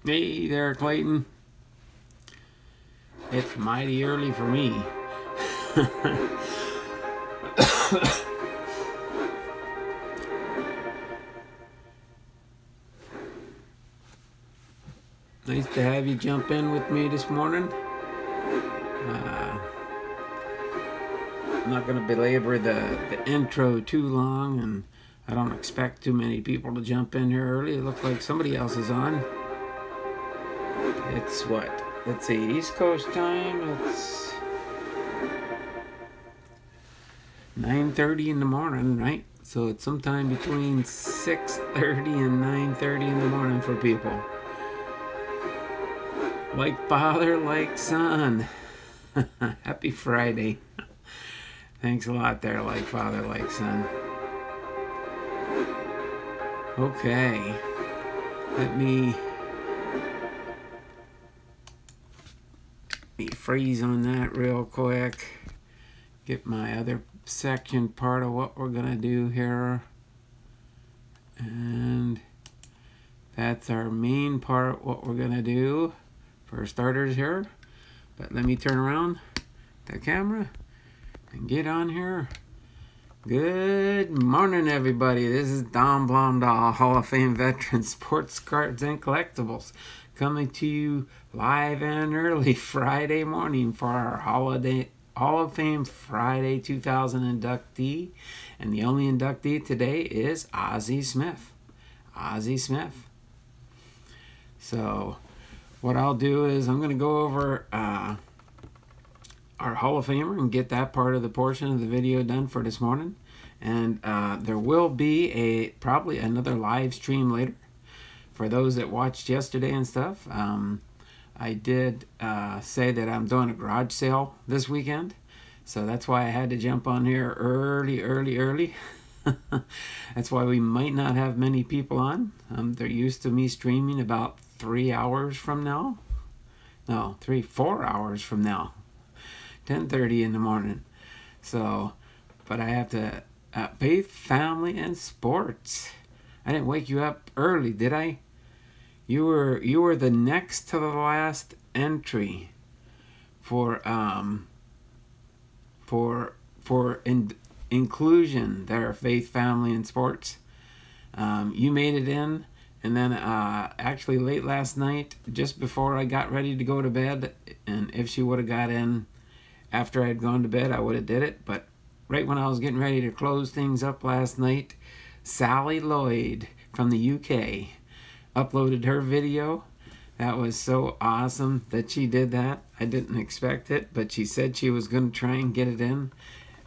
Hey there, Clayton. It's mighty early for me. Nice to have you jump in with me this morning. I'm not going to belabor the intro too long, and I don't expect too many people to jump in here early. It looks like somebody else is on. It's what? Let's see, East Coast time. It's 9:30 in the morning, right? So it's sometime between 6:30 and 9:30 in the morning for people. Like father, like son. Happy Friday. Thanks a lot there, like father, like son. Okay. Let me freeze on that real quick. Get my other section part of what we're gonna do here. And that's our main part, what we're gonna do for starters here. But let me turn around the camera and get on here. Good morning, everybody. This is Don Blondahl, Hall of Fame veteran, sports cards and collectibles, coming to you live and early Friday morning for our Hall of Fame Friday 2000 inductee. And the only inductee today is Ozzie Smith. Ozzie Smith. So what I'll do is I'm going to go over our Hall of Famer and get that part of the portion of the video done for this morning. And there will be probably another live stream later for those that watched yesterday and stuff. I did say that I'm doing a garage sale this weekend, so that's why I had to jump on here early. That's why we might not have many people on. They're used to me streaming about 3 hours from now. No, 4 hours from now. 10:30 in the morning. So, but I have to faith, family, and sports. I didn't wake you up early, did I? You were the next to the last entry for inclusion there, faith, family, and sports. You made it in, and then actually late last night, just before I got ready to go to bed, and if she would have got in after I'd gone to bed, I would have did it. But right when I was getting ready to close things up last night, Sally Lloyd from the UK uploaded her video. That was so awesome that she did that. I didn't expect it, but she said she was going to try and get it in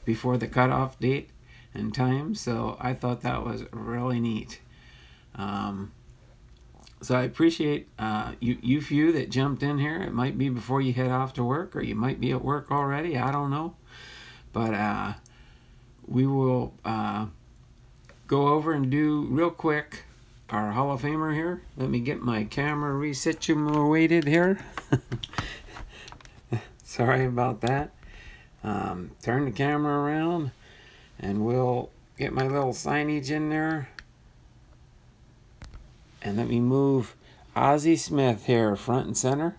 before the cutoff date and time, so I thought that was really neat. So I appreciate you few that jumped in here. It might be before you head off to work, or you might be at work already. I don't know. But we will go over and do real quick our Hall of Famer here. Let me get my camera resituated here. Sorry about that. Turn the camera around, and we'll get my little signage in there. And let me move Ozzie Smith here front and center.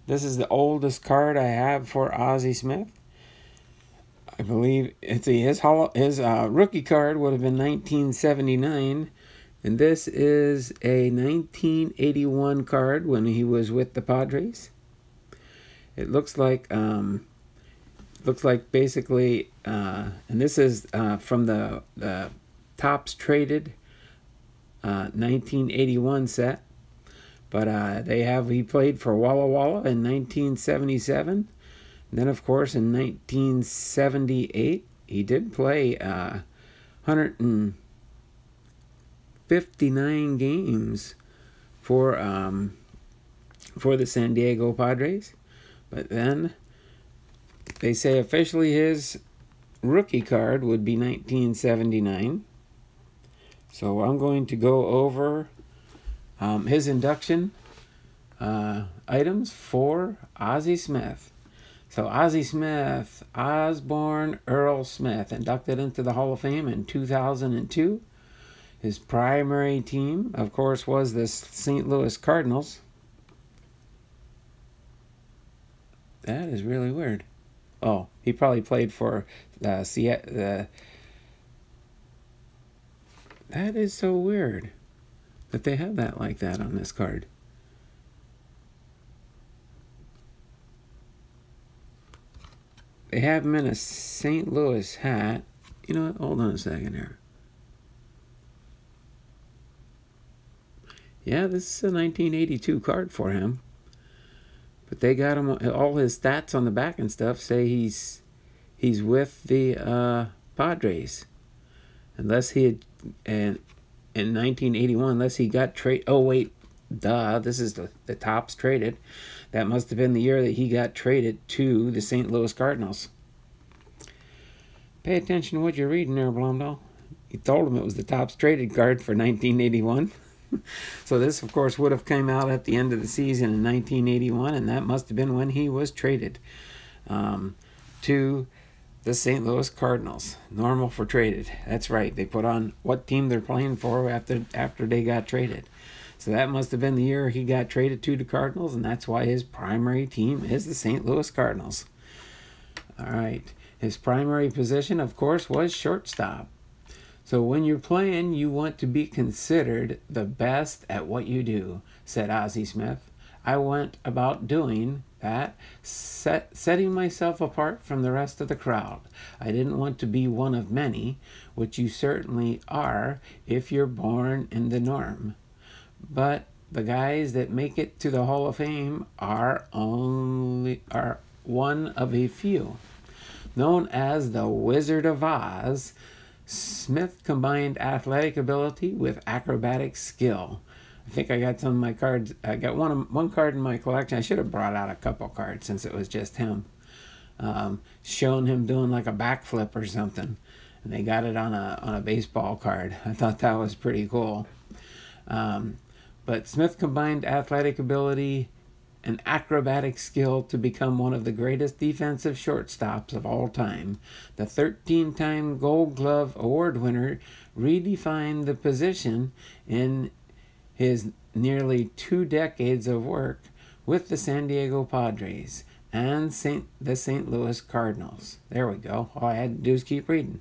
This is the oldest card I have for Ozzie Smith. I believe his rookie card would have been 1979, and this is a 1981 card when he was with the Padres. It looks like basically, and this is from the Topps Traded 1981 set, but he played for Walla Walla in 1977. And then, of course, in 1978, he did play 159 games for the San Diego Padres. But then they say officially his rookie card would be 1979. So I'm going to go over his induction items for Ozzie Smith. So Ozzie Smith, Osborne Earl Smith, inducted into the Hall of Fame in 2002. His primary team, of course, was the St. Louis Cardinals. That is really weird. Oh, he probably played for Seattle. That is so weird that they have that like that on this card. They have him in a St. Louis hat. You know what? Hold on a second here. Yeah, this is a 1982 card for him. But they got him, all his stats on the back and stuff say he's with the Padres. Unless he had, in 1981, unless he got traded. Oh, wait, duh, this is the Topps traded. That must have been the year that he got traded to the St. Louis Cardinals. Pay attention to what you're reading there, Blomdahl. He told him it was the Topps traded card for 1981. So this, of course, would have come out at the end of the season in 1981, and that must have been when he was traded to the St. Louis Cardinals. Normal for traded. That's right. They put on what team they're playing for after they got traded. So that must have been the year he got traded to the Cardinals, and that's why his primary team is the St. Louis Cardinals. All right. His primary position, of course, was shortstop. So when you're playing, you want to be considered the best at what you do, said Ozzie Smith. I went about doing that, setting myself apart from the rest of the crowd. I didn't want to be one of many, which you certainly are if you're born in the norm. But the guys that make it to the Hall of Fame are one of a few. Known as the Wizard of Oz, Smith combined athletic ability with acrobatic skill. I think I got some of my cards. I got one card in my collection. I should have brought out a couple cards since it was just him. Showing him doing like a backflip or something. And they got it on a baseball card. I thought that was pretty cool. But Smith combined athletic ability and acrobatic skill to become one of the greatest defensive shortstops of all time. The 13-time Gold Glove Award winner redefined the position in his nearly 2 decades of work with the San Diego Padres and the St. Louis Cardinals. There we go. All I had to do is keep reading.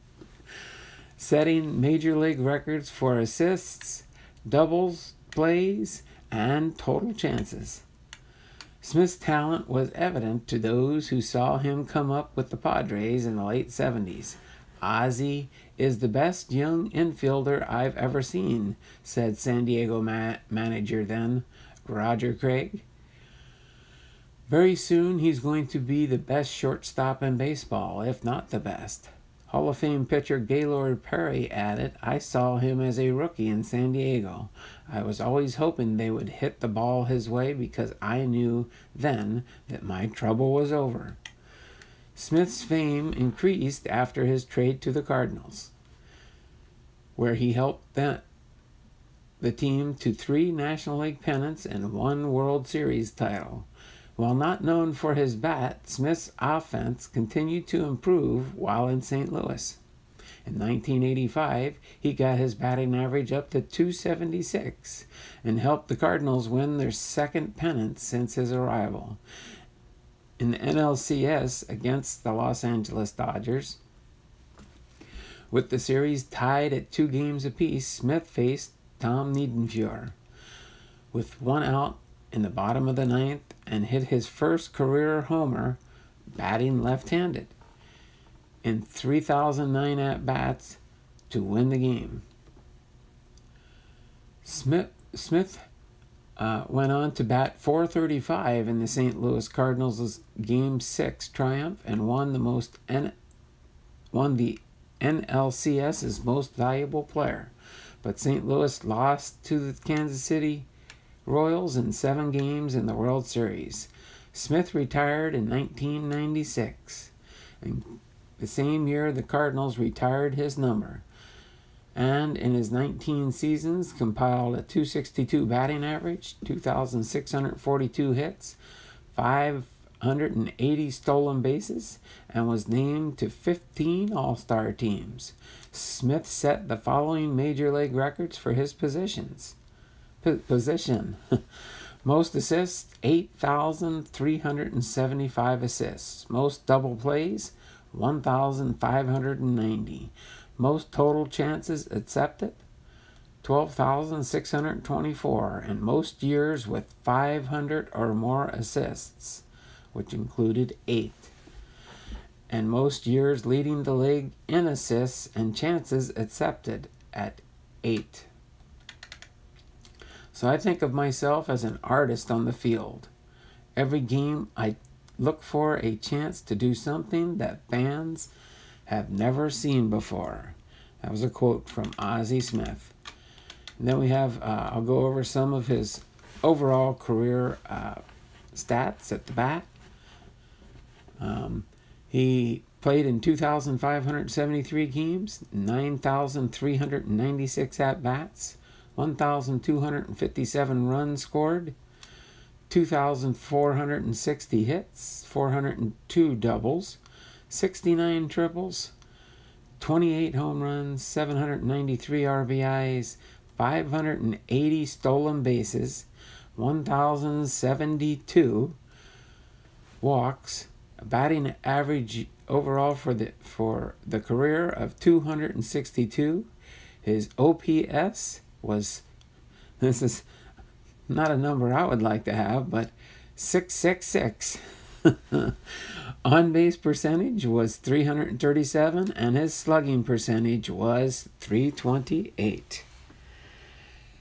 Setting major league records for assists, doubles, plays, and total chances. Smith's talent was evident to those who saw him come up with the Padres in the late 70s. Ozzie is the best young infielder I've ever seen, said San Diego manager then, Roger Craig. Very soon he's going to be the best shortstop in baseball, if not the best. Hall of Fame pitcher Gaylord Perry added, I saw him as a rookie in San Diego. I was always hoping they would hit the ball his way because I knew then that my trouble was over. Smith's fame increased after his trade to the Cardinals, where he helped the team to 3 National League pennants and 1 World Series title. While not known for his bat, Smith's offense continued to improve while in St. Louis. In 1985, he got his batting average up to .276 and helped the Cardinals win their 2nd pennant since his arrival. In the NLCS against the Los Angeles Dodgers, with the series tied at 2 games apiece, Smith faced Tom Niedenfuer with 1 out in the bottom of the 9th and hit his first career homer batting left-handed in 3,009 at-bats to win the game. Smith went on to bat .435 in the St. Louis Cardinals' Game 6 triumph and won the NLCS's most valuable player. But St. Louis lost to the Kansas City Royals in 7 games in the World Series. Smith retired in 1996. And the same year, the Cardinals retired his number. And in his 19 seasons, compiled a .262 batting average, 2,642 hits, 580 stolen bases, and was named to 15 All-Star teams. Smith set the following major league records for his position. Most assists, 8,375 assists. Most double plays, 1,590. Most total chances accepted, 12,624. And most years with 500 or more assists, which included 8. And most years leading the league in assists and chances accepted at 8. So I think of myself as an artist on the field. Every game I look for a chance to do something that fans have never seen before. That was a quote from Ozzie Smith. And then we have, I'll go over some of his overall career stats at the bat. He played in 2,573 games, 9,396 at-bats, 1,257 runs scored, 2,460 hits, 402 doubles, 69 triples, 28 home runs, 793 RBIs, 580 stolen bases, 1,072 walks, a batting average overall for the career of 262. His OPS was, this is not a number I would like to have, but 666. On-base percentage was 337, and his slugging percentage was 328.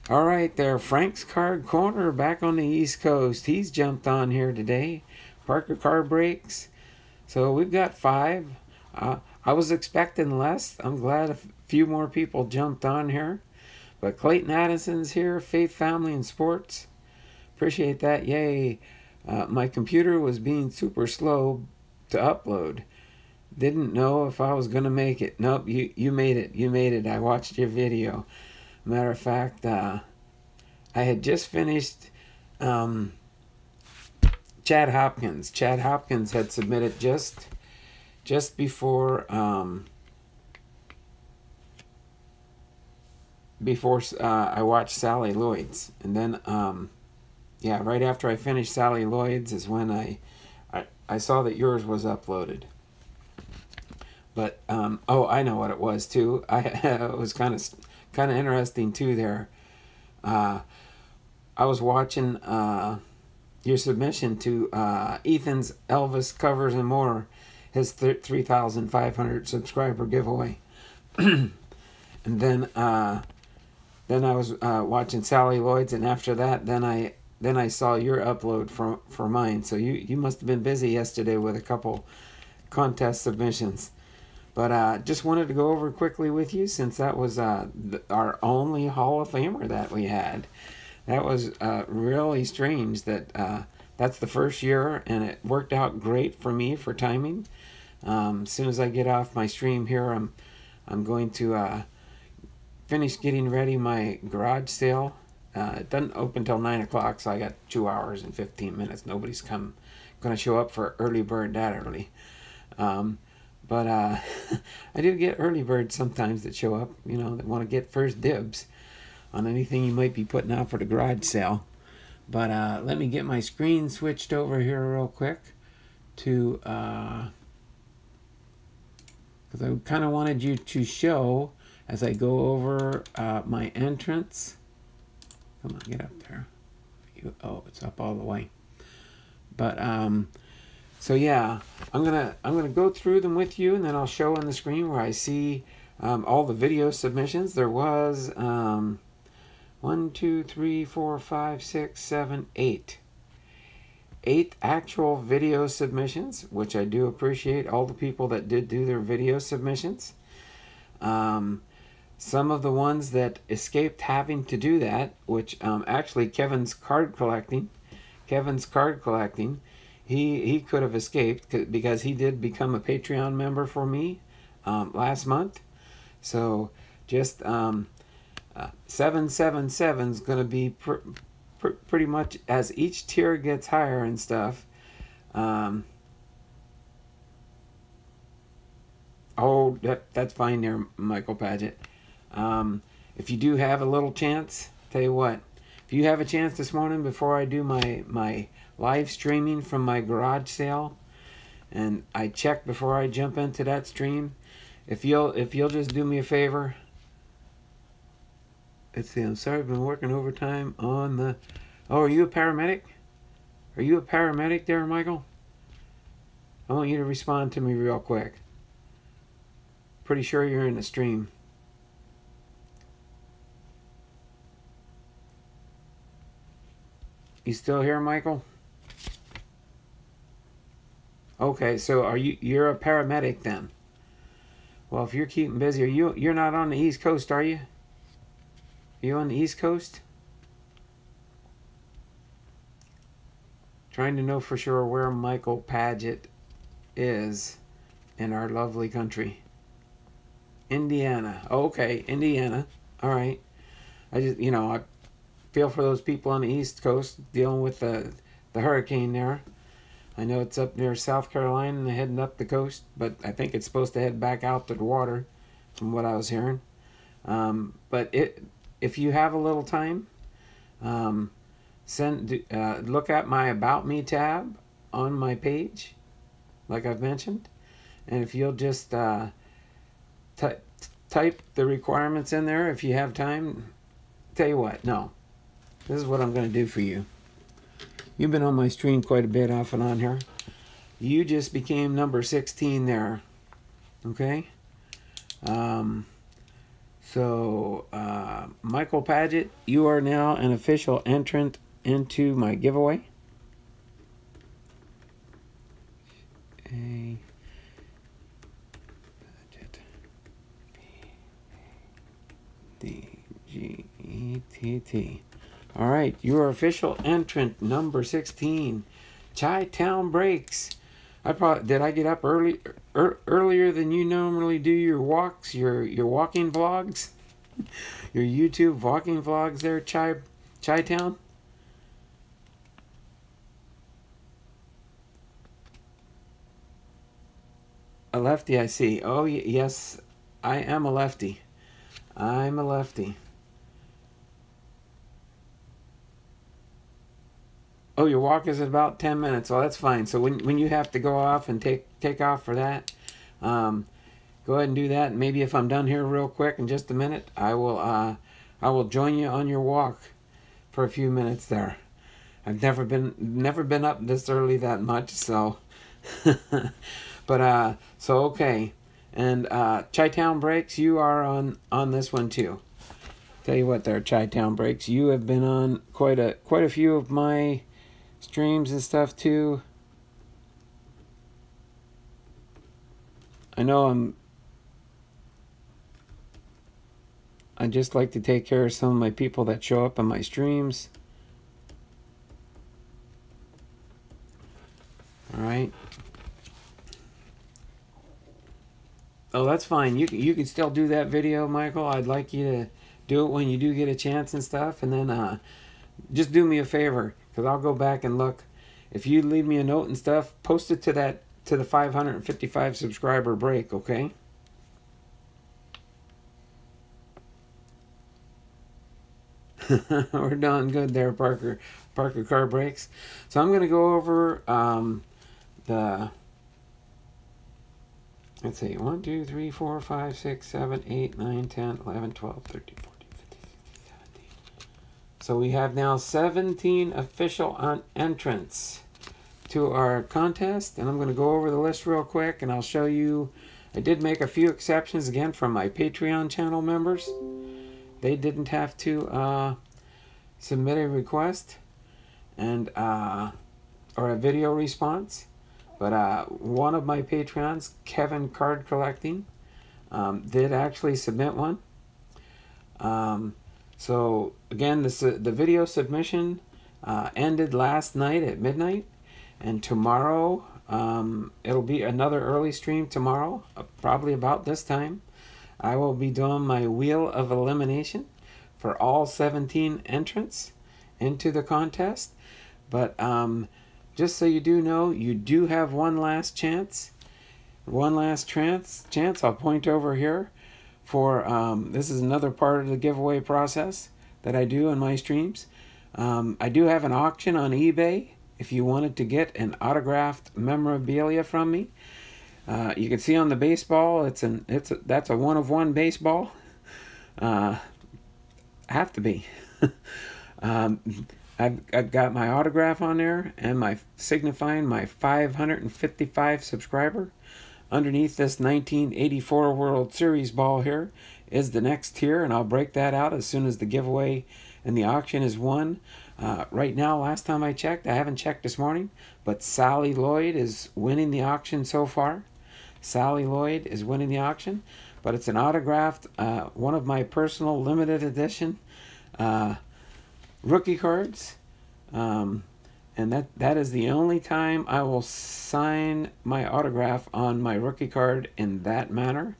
All right, there, Frank's Card Corner back on the East Coast. He's jumped on here today. Parker Car Breaks. So we've got 5. I was expecting less. I'm glad a few more people jumped on here. But Clayton Addison's here, Faith, Family, and Sports. Appreciate that. Yay. My computer was being super slow to upload. Didn't know if I was going to make it. Nope, you made it. You made it. I watched your video. Matter of fact, I had just finished Chad Hopkins. Chad Hopkins had submitted just before I watched Sally Lloyd's. And then yeah, right after I finished Sally Lloyd's is when I saw that yours was uploaded. But oh, I know what it was too. It was kind of interesting too there. I was watching your submission to Ethan's Elvis Covers and More, his 3,500 subscriber giveaway. And then I was watching Sally Lloyd's, and after that, then I saw your upload for mine. So you must have been busy yesterday with a couple contest submissions. But just wanted to go over quickly with you, since that was our only Hall of Famer that we had. That was really strange that that's the first year, and it worked out great for me for timing. As soon as I get off my stream here, I'm going to finish getting ready my garage sale. It doesn't open till 9 o'clock, so I got 2 hours and 15 minutes. Nobody's going to show up for early bird that early. But I do get early birds sometimes that show up, you know, that want to get first dibs on anything you might be putting out for the garage sale. But let me get my screen switched over here real quick to, because I kind of wanted you to show as I go over my entrance. Come on, get up there. Oh, it's up all the way. But so yeah, I'm gonna go through them with you, and then I'll show on the screen where I see all the video submissions. There was 1, 2, 3, 4, 5, 6, 7, 8. 8 actual video submissions, which I do appreciate all the people that did do their video submissions. Some of the ones that escaped having to do that, which actually Kevin's card collecting, he could have escaped because he did become a Patreon member for me last month. So just 777 is going to be pretty much as each tier gets higher and stuff. Oh, that's fine there, Michael Paget. If you do have a little chance, tell you what, if if you have a chance this morning before I do my live streaming from my garage sale, and I check before I jump into that stream, if you'll just do me a favor. Let's see, I'm sorry, I've been working overtime on the... Oh, are you a paramedic? Are you a paramedic there, Michael? I want you to respond to me real quick. Pretty sure you're in the stream. You still here, Michael? Okay, so you're a paramedic then? Well, if you're keeping busy, you're not on the East Coast, are you? Are you on the East Coast? Trying to know for sure where Michael Paget is in our lovely country. Indiana. Oh, okay, Indiana. All right. I just, I feel for those people on the East Coast dealing with the hurricane there. I know it's up near South Carolina and heading up the coast, but I think it's supposed to head back out to the water, from what I was hearing. But if you have a little time, look at my About Me tab on my page, like I've mentioned, and if you'll just type the requirements in there if you have time. Tell you what, no, this is what I'm going to do for you. You've been on my stream quite a bit off and on here. You just became number 16 there, okay? Michael Paget, you are now an official entrant into my giveaway. Paget. D-G-E-T-T. All right, your official entrant number 16, Chi-Town Breaks. Did I get up earlier than you normally do your walks, your walking vlogs, your YouTube walking vlogs there, Chi-Town? A lefty, I see. Oh yes, I am a lefty. I'm a lefty. Oh, your walk is about 10 minutes. Well, that's fine. So when you have to go off and take off for that, go ahead and do that. And maybe if I'm done here real quick in just a minute, I will join you on your walk for a few minutes there. I've never been up this early that much, so but so okay. And Chi-Town Breaks, you are on this one too. Tell you what there, Chi-Town Breaks, you have been on quite a few of my streams and stuff too. I know I just like to take care of some of my people that show up on my streams. All right. Oh, that's fine. You can still do that video, Michael. I'd like you to do it when you do get a chance and stuff, and then just do me a favor, because I'll go back and look. If you leave me a note and stuff, post it to the 555 subscriber break, okay? We're doing good there, Parker Car Breaks. So I'm going to go over let's see, 1, 2, 3, 4, 5, 6, 7, 8, 9, 10, 11, 12, 13, 14, 15, 16, 17. So we have now 17 official entrants to our contest, and I'm going to go over the list real quick, and I'll show you. I did make a few exceptions again from my Patreon channel members. They didn't have to submit a request and or a video response. But one of my Patreons, Kevin Card Collecting, did actually submit one. So again, the video submission ended last night at midnight, and tomorrow it'll be another early stream tomorrow, probably about this time. I will be doing my wheel of elimination for all 17 entrants into the contest. But just so you do know, you do have one last chance. One last chance. I'll point over here for, this is another part of the giveaway process that I do in my streams. I do have an auction on eBay if you wanted to get an autographed memorabilia from me. You can see on the baseball, that's a 1-of-1 baseball. Have to be. I've got my autograph on there and my signifying my 555 subscriber. Underneath this 1984 World Series ball here is the next tier, and I'll break that out as soon as the giveaway and the auction is won. Right now, last time I checked, I haven't checked this morning, but Sally Lloyd is winning the auction so far. Sally Lloyd is winning the auction, but it's an autographed, one of my personal limited edition rookie cards. And that is the only time I will sign my autograph on my rookie card in that manner.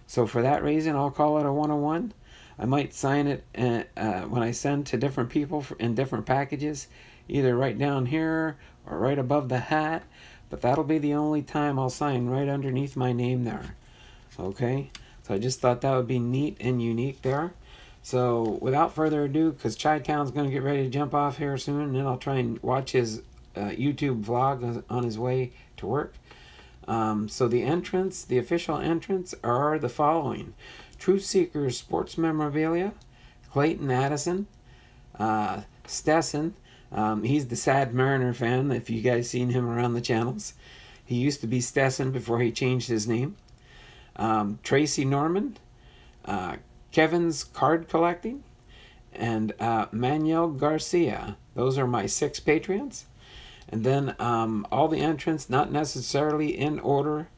So for that reason, I'll call it a 1-of-1. I might sign it when I send to different people in different packages, either right down here or right above the hat. But that'll be the only time I'll sign right underneath my name there. Okay? So I just thought that would be neat and unique there. So without further ado, because Chi-Town's going to get ready to jump off here soon, and then I'll try and watch his YouTube vlog on his way to work. So the official entrants are the following: Truth Seekers Sports Memorabilia, Clayton Addison, Stetson. He's the Sad Mariner fan, if you guys seen him around the channels. He used to be Stetson before he changed his name. Tracy Norman, Kevin's Card Collecting, and Manuel Garcia. Those are my 6 Patreons. And then all the entrants, not necessarily in order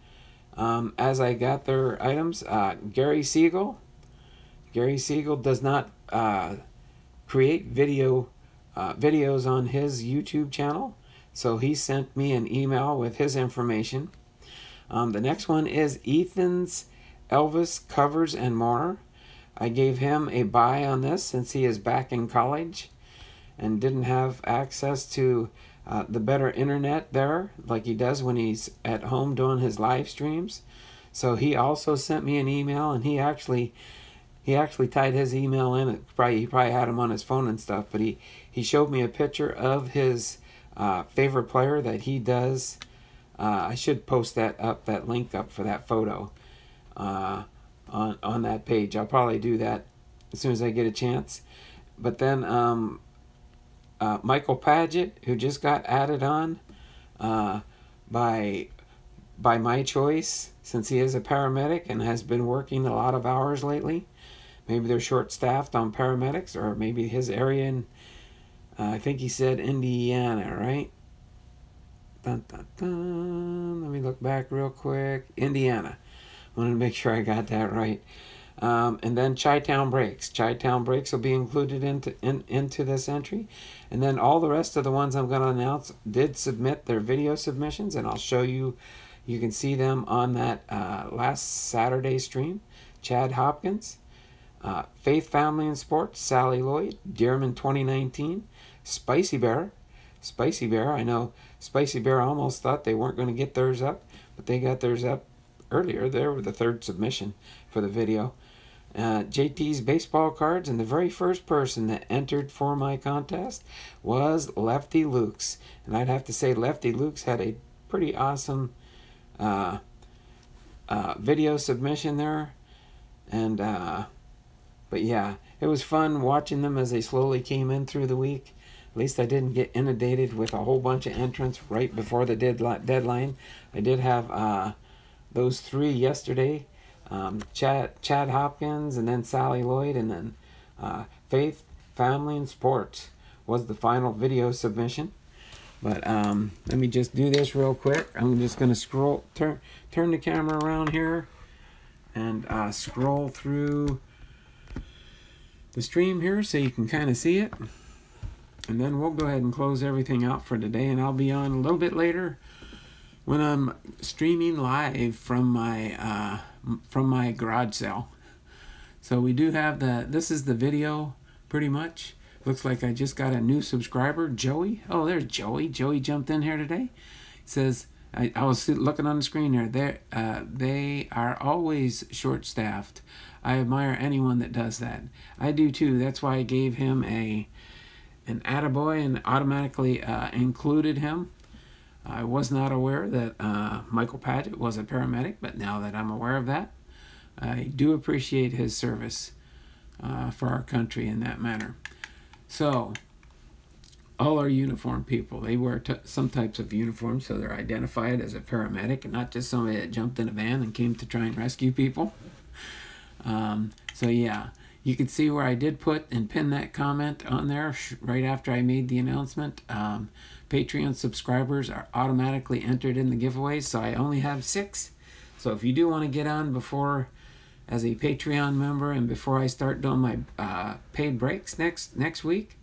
as I got their items. Gary Siegel. Gary Siegel does not create videos on his YouTube channel, so he sent me an email with his information. The next one is Ethan's Elvis Covers and More. I gave him a buy on this since he is back in college and didn't have access to the better internet there like he does when he's at home doing his live streams. So he also sent me an email, and he actually tied his email in. He probably had him on his phone and stuff, but he showed me a picture of his favorite player that he does. I should post that link up for that photo on that page. I'll probably do that as soon as I get a chance. But then Michael Paget, who just got added on by my choice, since he is a paramedic and has been working a lot of hours lately. Maybe they're short-staffed on paramedics, or maybe his area in, I think he said Indiana, right? Dun, dun, dun. Let me look back real quick. Indiana. Wanted to make sure I got that right. And then Chi-Town Breaks. Chi-Town Breaks will be included into this entry. And then all the rest of the ones I'm going to announce did submit their video submissions, and I'll show you. You can see them on that last Saturday stream. Chad Hopkins, Faith, Family, and Sports, Sally Lloyd, Dearman 2019, Spicy Bear. Spicy Bear, I know Spicy Bear almost thought they weren't going to get theirs up, but they got theirs up earlier. They were the 3rd submission for the video. JT's baseball cards, and the very first person that entered for my contest was Lefty Lukes. And I'd have to say Lefty Lukes had a pretty awesome video submission there. And but yeah, it was fun watching them as they slowly came in through the week. At least I didn't get inundated with a whole bunch of entrants right before the deadline. I did have those 3 yesterday. Chad Hopkins, and then Sally Lloyd, and then Faith, Family, and Sports was the final video submission. But let me just do this real quick. I'm just going to turn the camera around here and scroll through the stream here so you can kind of see it. And then we'll go ahead and close everything out for today, and I'll be on a little bit later when I'm streaming live from my garage sale. So we do have this is the video pretty much. Looks like I just got a new subscriber, Joey. Oh, there's Joey. Joey jumped in here today. It says, I was looking on the screen there. They are always short-staffed. I admire anyone that does that. I do too. That's why I gave him a an attaboy and automatically included him. I was not aware that Michael Paget was a paramedic, but now that I'm aware of that, I do appreciate his service for our country in that manner. So, all our uniformed people, they wear some types of uniform, so they're identified as a paramedic and not just somebody that jumped in a van and came to try and rescue people. So yeah, you can see where I did put and pin that comment on there right after I made the announcement. Patreon subscribers are automatically entered in the giveaways, so I only have 6. So if you do want to get on before as a Patreon member and before I start doing my paid breaks next week,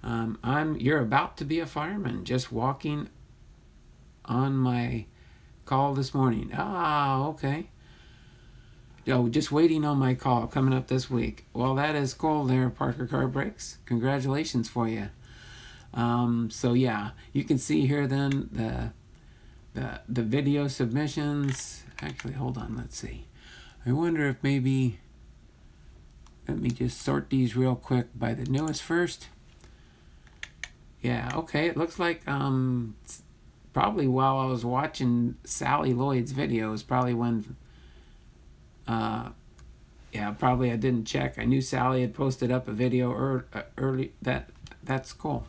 you're about to be a fireman, just walking on my call this morning. Ah, okay. Oh, just waiting on my call coming up this week. Well, that is cool there, Parker Car Brakes. Congratulations for you. So yeah, you can see here then the video submissions. Actually, hold on, let's see. I wonder if maybe, let me just sort these real quick by the newest first. Yeah, okay, it looks like probably while I was watching Sally Lloyd's video is probably when yeah, probably I didn't check. I knew Sally had posted up a video early. That's cool.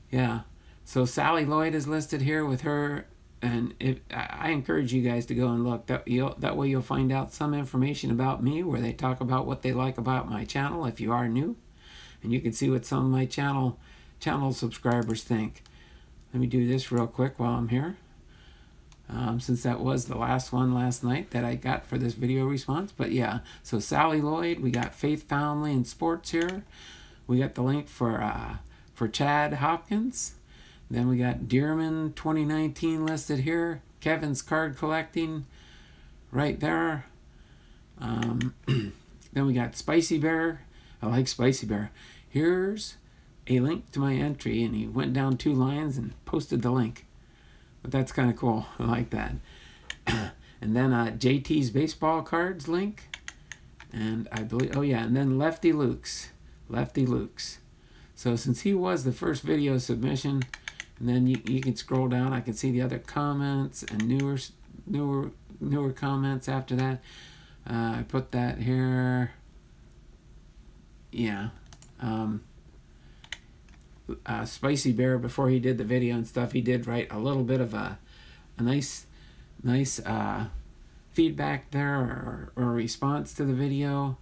Yeah, so Sally Lloyd is listed here with her, and I encourage you guys to go and look. That way you'll find out some information about me, where they talk about what they like about my channel if you are new, and you can see what some of my channel subscribers think. Let me do this real quick while I'm here. Since that was the last one last night that I got for this video response. But yeah, so Sally Lloyd, we got Faith Family and Sports here. We got the link for Chad Hopkins. Then we got Dearman 2019 listed here. Kevin's Card Collecting right there. Then we got Spicy Bear. I like Spicy Bear. Here's a link to my entry, and he went down 2 lines and posted the link. But that's kind of cool. I like that. And then JT's baseball cards link. And I believe, oh yeah, and then Lefty Luke's. So since he was the first video submission, and then you can scroll down, I can see the other comments and newer comments after that. I put that here. Yeah. Spicy Bear, before he did the video and stuff, he did write a little bit of a nice feedback there, or response to the video,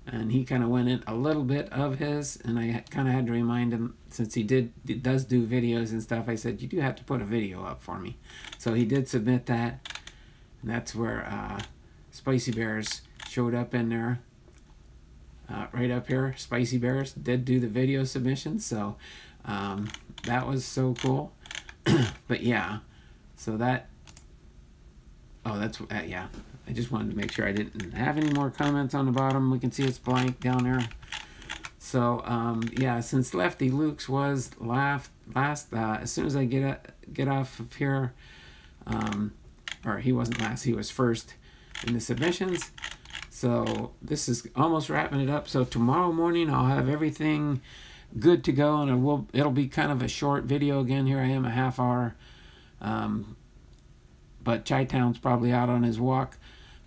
and he kind of went in a little bit of his, and I kind of had to remind him, since he does do videos and stuff, I said, you do have to put a video up for me. So he did submit that, and that's where Spicy Bears showed up in there. Right up here, Spicy Bears did do the video submission, so that was so cool. But yeah, so that, oh, that's, yeah, I just wanted to make sure I didn't have any more comments on the bottom. We can see it's blank down there. So yeah, since Lefty Luke's was last, as soon as I get off of here, or he wasn't last, he was first in the submissions. So this is almost wrapping it up. So tomorrow morning I'll have everything good to go, and it'll be kind of a short video again. Here I am, a half hour. But Chi-Town's probably out on his walk.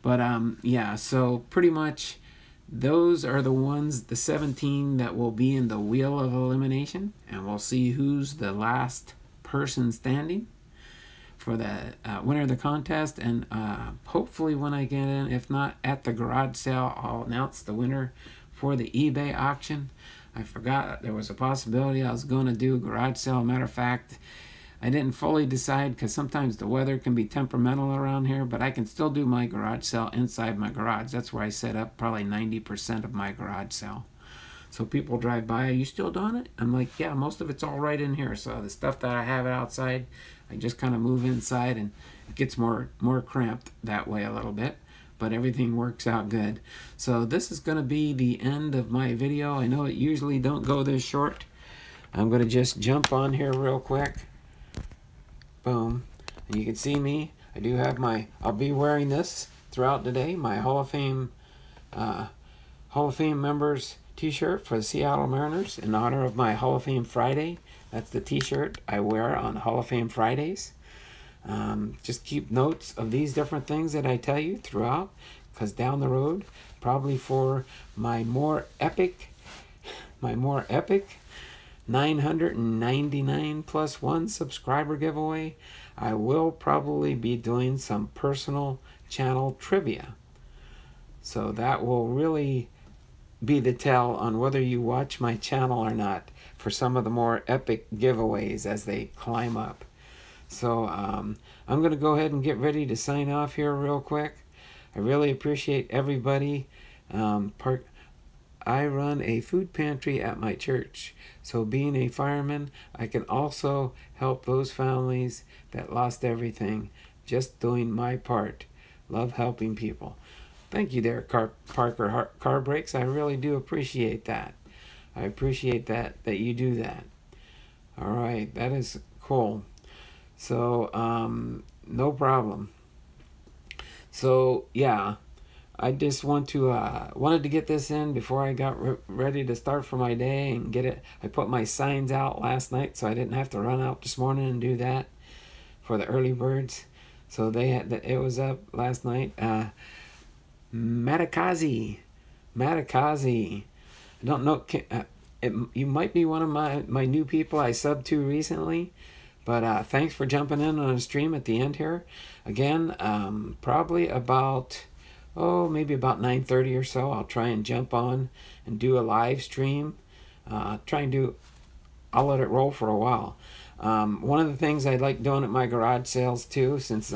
But yeah, so pretty much those are the ones, the 17 that will be in the wheel of elimination, and we'll see who's the last person standing for the winner of the contest. And hopefully when I get in, if not at the garage sale, I'll announce the winner for the eBay auction. I forgot there was a possibility I was going to do a garage sale. Matter of fact, I didn't fully decide, because sometimes the weather can be temperamental around here, but I can still do my garage sale inside my garage. That's where I set up probably 90% of my garage sale. So people drive by, are you still doing it? I'm like, yeah, most of it's all right in here. So the stuff that I have outside, I just kind of move inside, and it gets more cramped that way a little bit. But everything works out good. So this is going to be the end of my video. I know it usually don't go this short. I'm going to just jump on here real quick. Boom. And you can see me. I do have I'll be wearing this throughout the day. My Hall of Fame members t-shirt for the Seattle Mariners in honor of my Hall of Fame Friday. That's the t-shirt I wear on Hall of Fame Fridays. Just keep notes of these different things that I tell you throughout, because down the road, probably for my more epic 999 plus 1 subscriber giveaway, I will probably be doing some personal channel trivia. So that will really be the tell on whether you watch my channel or not for some of the more epic giveaways as they climb up. So I'm going to go ahead and get ready to sign off here real quick. I really appreciate everybody. I run a food pantry at my church. So being a fireman, I can also help those families that lost everything, just doing my part. Love helping people. Thank you there, Parker Car Brakes. I really do appreciate that. I appreciate that you do that. All right, that is cool. So, no problem. So, yeah, I just wanted to get this in before I got ready to start for my day and get it. I put my signs out last night, so I didn't have to run out this morning and do that for the early birds. So it was up last night. Matakazi. I don't know. You might be one of my new people I subbed to recently. But thanks for jumping in on a stream at the end here. Again, probably about, maybe about 9:30 or so, I'll try and jump on and do a live stream. I'll let it roll for a while. One of the things I like doing at my garage sales too, since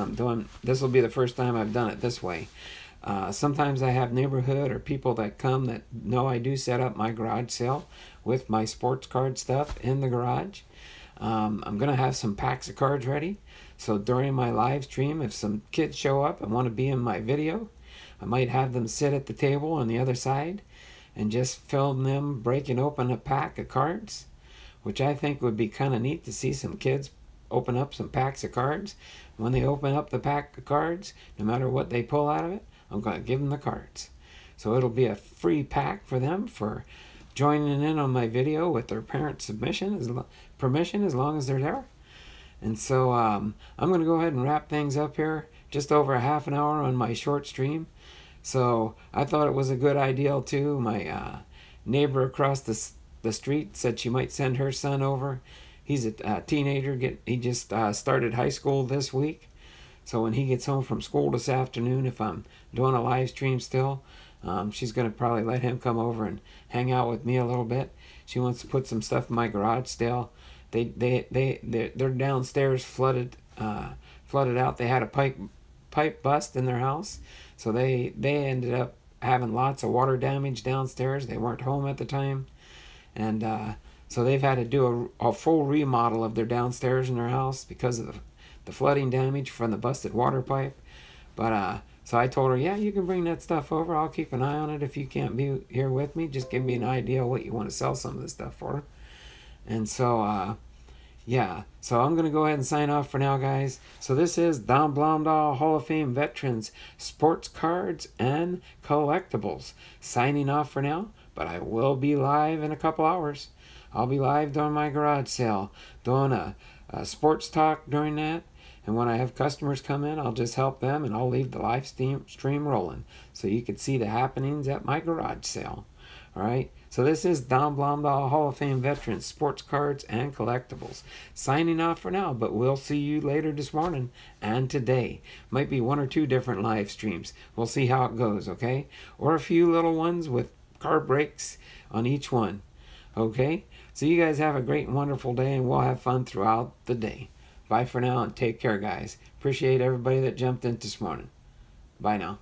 this will be the first time I've done it this way. Sometimes I have neighborhood or people that come that know I do set up my garage sale with my sports card stuff in the garage. I'm going to have some packs of cards ready. So during my live stream, if some kids show up and want to be in my video, I might have them sit at the table on the other side and just film them breaking open a pack of cards, which I think would be kind of neat to see some kids open up some packs of cards. When they open up the pack of cards, no matter what they pull out of it, I'm going to give them the cards. So it'll be a free pack for them for joining in on my video with their parents' permission as long as they're there. And so I'm going to go ahead and wrap things up here. Just over a half an hour on my short stream. So I thought it was a good idea too. My neighbor across the street said she might send her son over. He's a teenager. He just started high school this week. So when he gets home from school this afternoon, if I'm doing a live stream still, she's going to probably let him come over and hang out with me a little bit. She wants to put some stuff in my garage still. They're downstairs flooded out. They had a pipe bust in their house, so they ended up having lots of water damage downstairs. They weren't home at the time, and so they've had to do a full remodel of their downstairs in their house because of the flooding damage from the busted water pipe. But so I told her, yeah, you can bring that stuff over. I'll keep an eye on it if you can't be here with me. Just give me an idea what you want to sell some of this stuff for. And so, yeah. So I'm going to go ahead and sign off for now, guys. So this is Don Blomdahl, Hall of Fame Veterans, Sports Cards and Collectibles. Signing off for now, but I will be live in a couple hours. I'll be live during my garage sale, doing a sports talk during that. And when I have customers come in, I'll just help them, and I'll leave the live stream rolling so you can see the happenings at my garage sale. All right? So this is Don Blomdahl, Hall of Fame Veterans, Sports Cards and Collectibles. Signing off for now, but we'll see you later this morning and today. Might be 1 or 2 different live streams. We'll see how it goes, okay? Or a few little ones with car breaks on each one, okay? So you guys have a great and wonderful day, and we'll have fun throughout the day. Bye for now, and take care, guys. Appreciate everybody that jumped in this morning. Bye now.